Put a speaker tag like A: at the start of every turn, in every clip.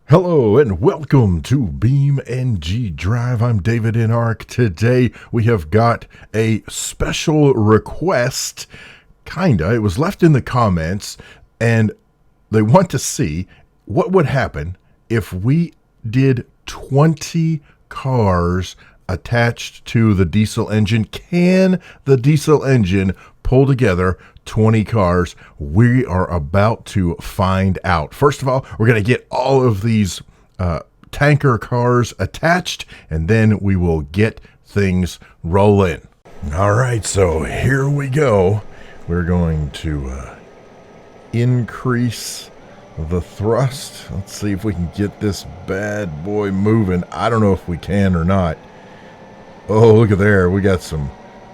A: Hello and welcome to BeamNG Drive. I'm davidinark. Today we have got a special request, kinda. It was left in the comments, and they want to see what would happen if we did 20 cars attached to the diesel engine. Can the diesel engine pull together 20 cars? We are about to find out. First of all, we're going to get all of these tanker cars attached, and then we will get things rolling. All right, so here we go. We're going to increase the thrust. Let's see if we can get this bad boy moving. I don't know if we can or not. Oh, look at there. We got some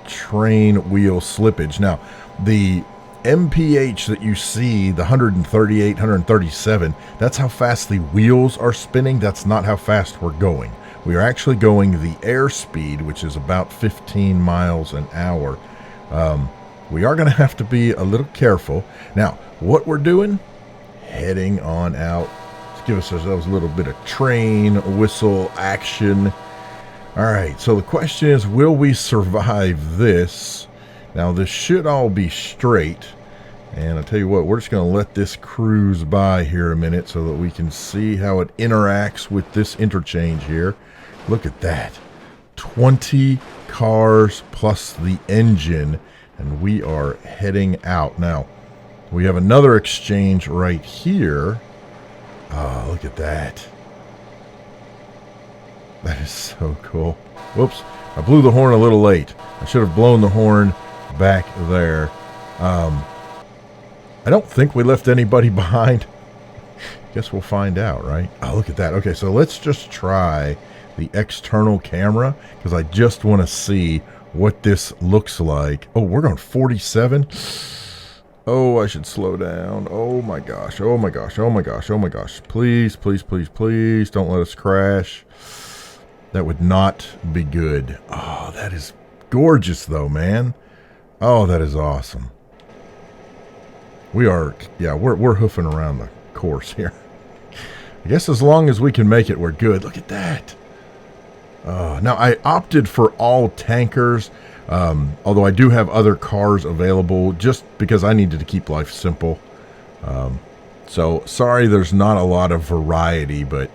A: train wheel slippage. Now, the MPH that you see, the 138, 137, that's how fast the wheels are spinning. That's not how fast we're going. We are actually going the airspeed, which is about 15 miles an hour. We are going to have to be a little careful. Now, what we're doing, heading on out. Let's give ourselves a little bit of train whistle action. All right, so the question is, will we survive this? Now, this should all be straight, and I'll tell you what, we're just going to let this cruise by here a minute so that we can see how it interacts with this interchange here. Look at that. 20 cars plus the engine, and we are heading out. Now, we have another exchange right here. Oh, look at that. That is so cool. Whoops, I blew the horn a little late. I should have blown the horn back there. I don't think we left anybody behind. Guess we'll find out, right? Oh, look at that. Okay, so let's just try the external camera because I just want to see what this looks like. Oh, we're going 47. Oh, I should slow down. Oh my gosh. Oh my gosh. Oh my gosh. Oh my gosh. Please, please, please, please don't let us crash. That would not be good. Oh, that is gorgeous though, man. Oh, that is awesome. We are, yeah, we're hoofing around the course here. I guess as long as we can make it, we're good. Look at that. Now, I opted for all tankers, although I do have other cars available just because I needed to keep life simple. So, sorry there's not a lot of variety, but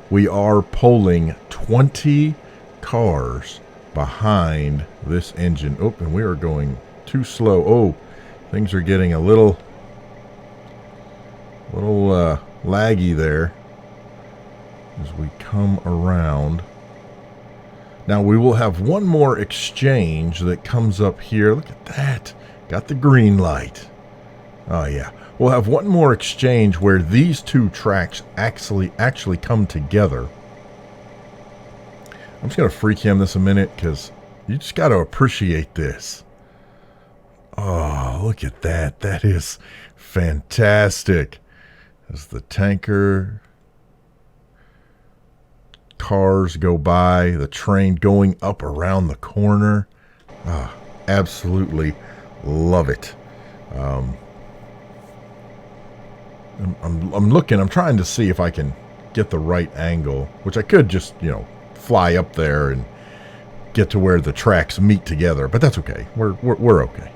A: we are pulling 20 cars behind this engine. Oh, and we are going too slow. Oh, things are getting a little laggy there as we come around. Now we will have one more exchange that comes up here. Look at that. Got the green light. Oh yeah. We'll have one more exchange where these two tracks actually come together. I'm just going to free cam this a minute because you just got to appreciate this. Oh, look at that. That is fantastic. As the tanker cars go by, the train going up around the corner. Absolutely love it. I'm looking, I'm trying to see if I can get the right angle, which I could just, fly up there and get to where the tracks meet together, but that's okay. We're okay.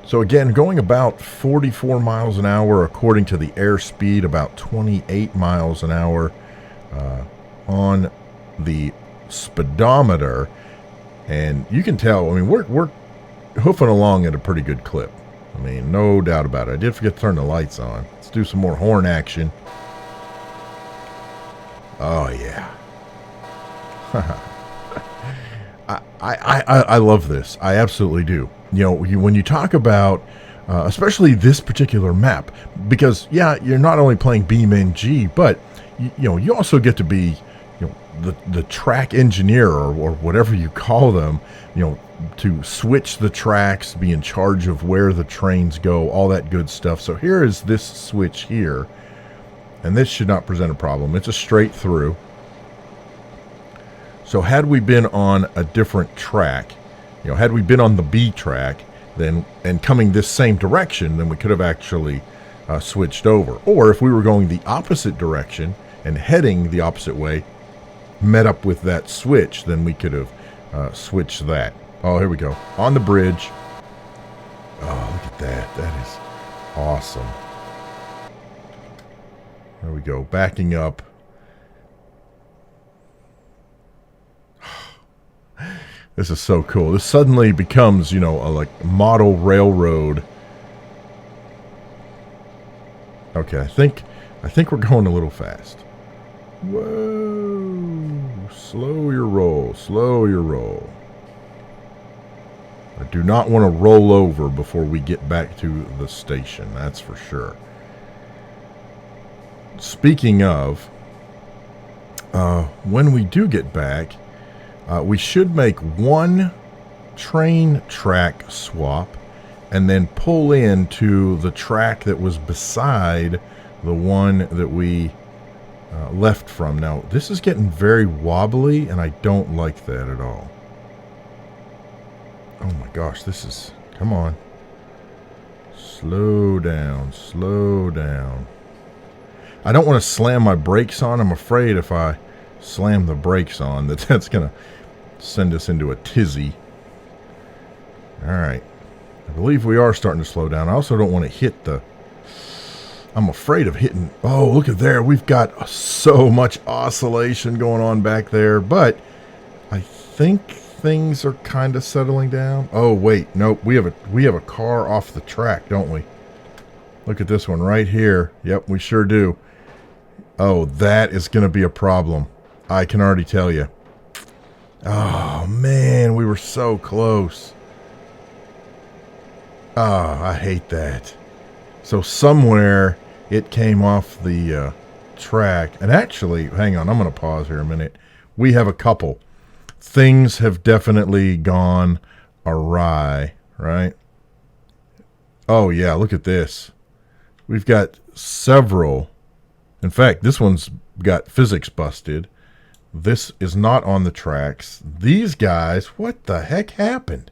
A: So again, going about 44 miles an hour according to the airspeed, about 28 miles an hour on the speedometer, and you can tell, I mean, we're hoofing along at a pretty good clip. I mean, no doubt about it. I did forget to turn the lights on. Let's do some more horn action. Oh yeah. I love this. I absolutely do. When you talk about, especially this particular map, because yeah, you're not only playing BeamNG, but you also get to be, the track engineer or whatever you call them, to switch the tracks, be in charge of where the trains go, all that good stuff. So here is this switch here, and this should not present a problem. It's a straight through. So had we been on a different track, had we been on the B track, then and coming this same direction, then we could have actually switched over. Or if we were going the opposite direction and heading the opposite way, met up with that switch, then we could have switched that. Oh, here we go. On the bridge. Oh, look at that. That is awesome. There we go. Backing up. This is so cool. This suddenly becomes, you know, a like model railroad. Okay, I think we're going a little fast. Whoa. Slow your roll. Slow your roll. I do not want to roll over before we get back to the station. That's for sure. Speaking of, when we do get back, we should make one train track swap and then pull into the track that was beside the one that we left from. Now, this is getting very wobbly, and I don't like that at all. Oh my gosh, this is... Come on. Slow down, slow down. I don't want to slam my brakes on. I'm afraid if I slam the brakes on, that's going to send us into a tizzy. Alright. I believe we are starting to slow down. I also don't want to hit the... I'm afraid of hitting... Oh, look at there. We've got so much oscillation going on back there. But I think things are kind of settling down. Oh, wait. Nope. We have a car off the track, don't we? Look at this one right here. Yep, we sure do. Oh, that is going to be a problem. I can already tell you. Oh, man. We were so close. Oh, I hate that. So somewhere it came off the track. And actually, hang on, I'm going to pause here a minute. We have a couple. Things have definitely gone awry, right? Oh, yeah, look at this. We've got several. In fact, this one's got physics busted. This is not on the tracks. These guys, what the heck happened?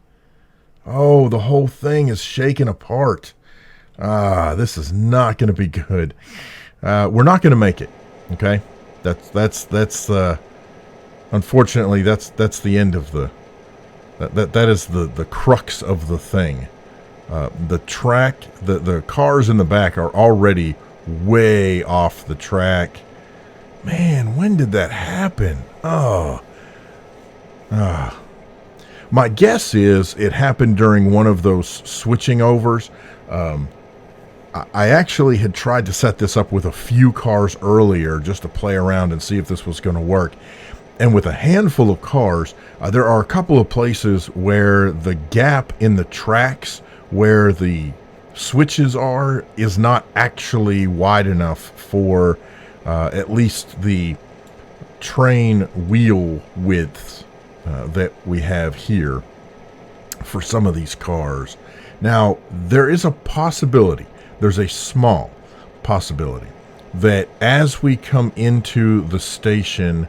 A: Oh, the whole thing is shaking apart. This is not going to be good. We're not going to make it. Okay, that's unfortunately that's the end of the that is the crux of the thing. The track, the cars in the back are already way off the track. Man, when did that happen? My guess is it happened during one of those switching overs. I actually had tried to set this up with a few cars earlier just to play around and see if this was going to work. And with a handful of cars, there are a couple of places where the gap in the tracks where the switches are is not actually wide enough for at least the train wheel widths that we have here for some of these cars. Now, there is a possibility, there's a small possibility, that as we come into the station,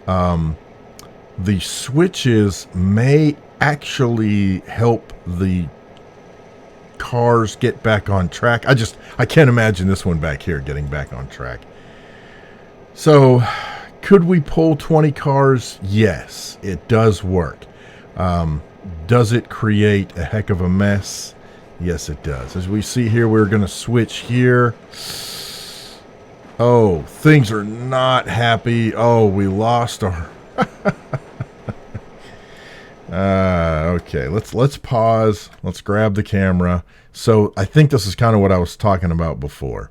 A: the switches may actually help the cars get back on track. I can't imagine this one back here getting back on track. So, could we pull 20 cars? Yes, it does work. Does it create a heck of a mess? Yes, it does. As we see here, we're going to switch here. Oh, things are not happy. Oh, we lost our... okay, let's pause. Let's grab the camera. So I think this is kind of what I was talking about before.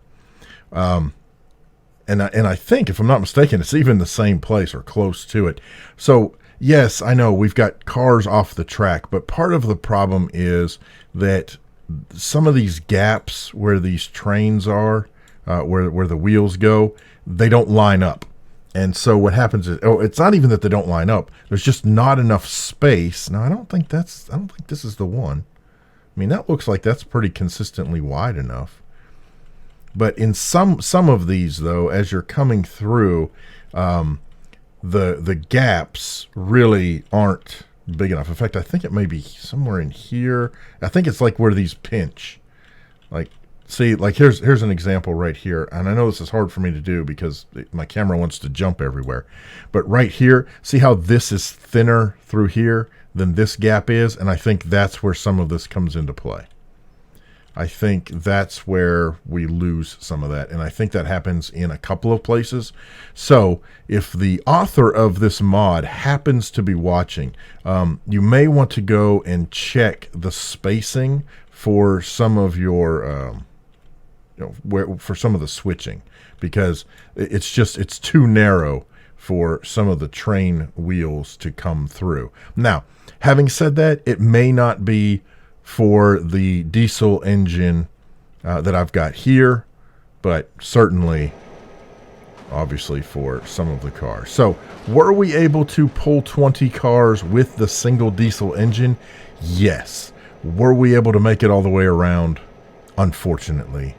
A: And I think, if I'm not mistaken, it's even the same place or close to it. So, yes, I know we've got cars off the track, but part of the problem is that some of these gaps where these trains are, where the wheels go, they don't line up. And so what happens is, it's not even that they don't line up. There's just not enough space. Now, I don't think this is the one. I mean, that looks like that's pretty consistently wide enough. But in some of these, though, as you're coming through, the gaps really aren't big enough. In fact, I think it may be somewhere in here. I think it's like where these pinch. Like see, like here's an example right here. And I know this is hard for me to do because my camera wants to jump everywhere. But right here, see how this is thinner through here than this gap is? And I think that's where some of this comes into play. I think that's where we lose some of that. And I think that happens in a couple of places. So if the author of this mod happens to be watching, you may want to go and check the spacing for some of your, for some of the switching, because it's too narrow for some of the train wheels to come through. Now, having said that, it may not be for the diesel engine that I've got here, but certainly, obviously, for some of the cars. So, were we able to pull 20 cars with the single diesel engine? Yes. Were we able to make it all the way around? Unfortunately,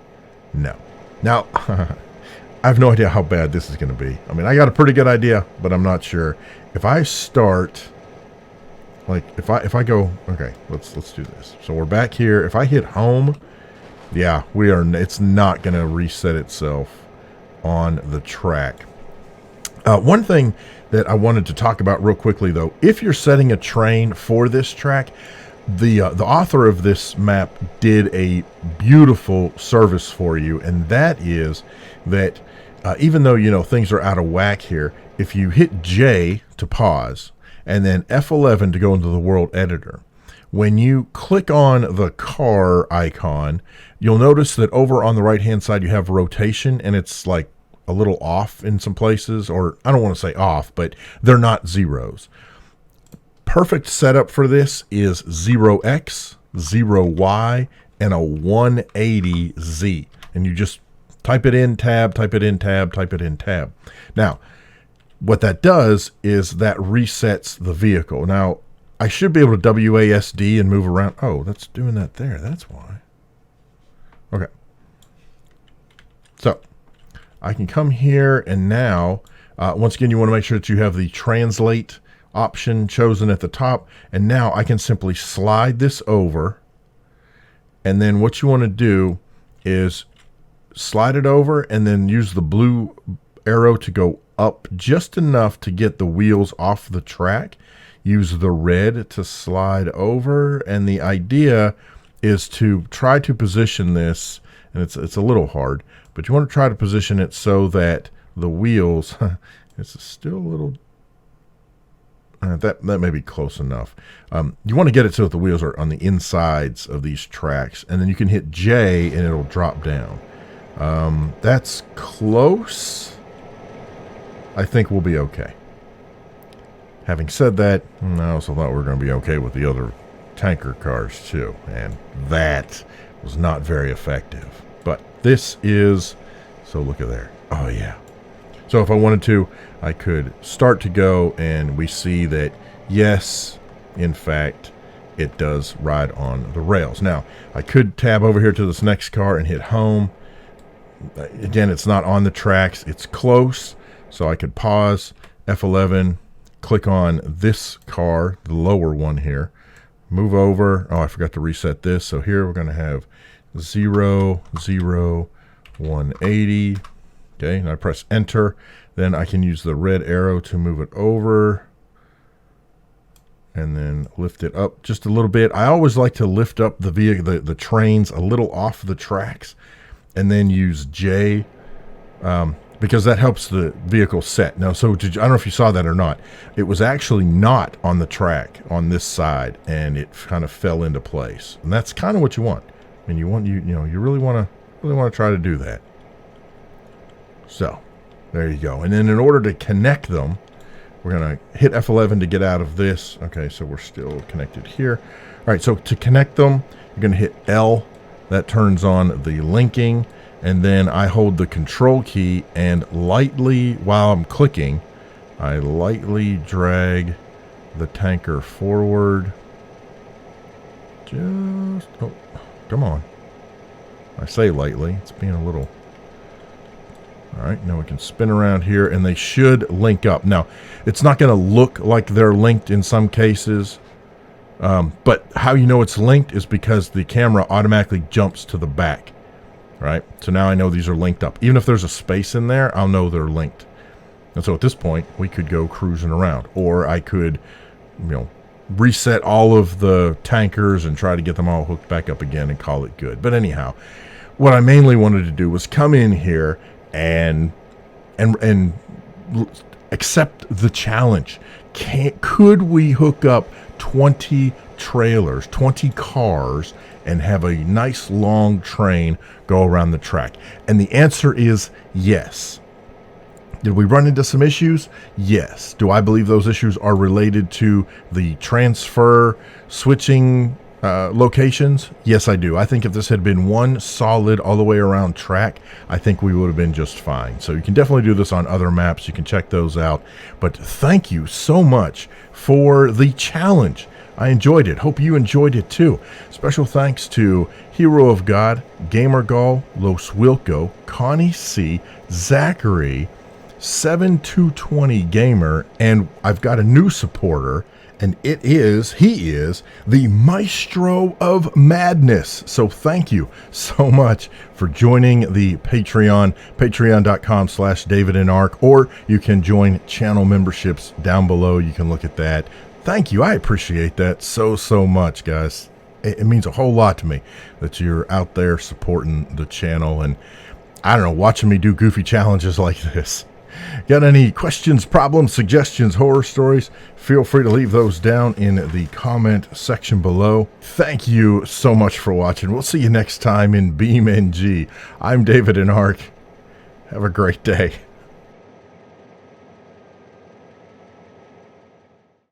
A: no. Now, I have no idea how bad this is going to be. I mean, I got a pretty good idea, but I'm not sure. If I start... Like if I go, okay, let's do this. So we're back here. If I hit home, yeah, it's not going to reset itself on the track. One thing that I wanted to talk about real quickly though, if you're setting a train for this track, the author of this map did a beautiful service for you, and that is that even though things are out of whack here, if you hit J to pause and then F11 to go into the world editor, when you click on the car icon, you'll notice that over on the right hand side you have rotation, and it's like a little off in some places, or I don't want to say off, but they're not zeros. Perfect setup for this is 0x, 0y, and a 180z, and you just type it in tab, type it in tab, type it in tab. Now what that does is that resets the vehicle. Now, I should be able to WASD and move around. Oh, that's doing that there. That's why. Okay. So, I can come here, and now, once again, you want to make sure that you have the translate option chosen at the top. And now I can simply slide this over. And then what you want to do is slide it over and then use the blue arrow to go up just enough to get the wheels off the track. Use the red to slide over, and the idea is to try to position this, and it's a little hard, but you want to try to position it so that the wheels, it's still a little, that may be close enough. You want to get it so that the wheels are on the insides of these tracks, and then you can hit J and it'll drop down. That's close. I think we'll be okay. Having said that, I also thought we were going to be okay with the other tanker cars too, and that was not very effective. But this is, so look at there. Oh yeah. So if I wanted to, I could start to go, and we see that yes, in fact, it does ride on the rails. Now, I could tab over here to this next car and hit home. Again, it's not on the tracks, it's close. So I could pause, F11, click on this car, the lower one here, move over. Oh, I forgot to reset this. So here we're going to have 0, 0, 180. Okay, and I press enter. Then I can use the red arrow to move it over and then lift it up just a little bit. I always like to lift up the vehicle, the trains a little off the tracks, and then use J, because that helps the vehicle set. Now, so I don't know if you saw that or not. It was actually not on the track on this side, and it kind of fell into place. And that's kind of what you want. I mean, you really want to try to do that. So, there you go. And then in order to connect them, we're going to hit F11 to get out of this. Okay, so we're still connected here. All right, so to connect them, you're going to hit L. That turns on the linking. And then I hold the control key, and lightly, while I'm clicking, I lightly drag the tanker forward. Just, oh, come on. I say lightly, it's being a little... All right, now we can spin around here, and they should link up. Now, it's not going to look like they're linked in some cases, but how you know it's linked is because the camera automatically jumps to the back. right? So now I know these are linked up. Even if there's a space in there, I'll know they're linked. And so at this point, we could go cruising around. Or I could, reset all of the tankers and try to get them all hooked back up again and call it good. But anyhow, what I mainly wanted to do was come in here and accept the challenge. Could we hook up 20 trailers, 20 cars, and have a nice long train go around the track? And the answer is yes. Did we run into some issues? Yes. Do I believe those issues are related to the transfer switching locations? Yes, I do. I think if this had been one solid all the way around track, I think we would have been just fine. So you can definitely do this on other maps. You can check those out. But thank you so much for the challenge. I enjoyed it. Hope you enjoyed it too. Special thanks to Hero of God, GamerGull, LosWilko, Connie C, Zachary, 7220 Gamer, and I've got a new supporter, and he is the Maestro of Madness. So thank you so much for joining the Patreon, patreon.com/davidinark, or you can join channel memberships down below. You can look at that. Thank you. I appreciate that so much, guys. It means a whole lot to me that you're out there supporting the channel and, I don't know, watching me do goofy challenges like this. Got any questions, problems, suggestions, horror stories? Feel free to leave those down in the comment section below. Thank you so much for watching. We'll see you next time in BeamNG. I'm davidinark. Have a great day.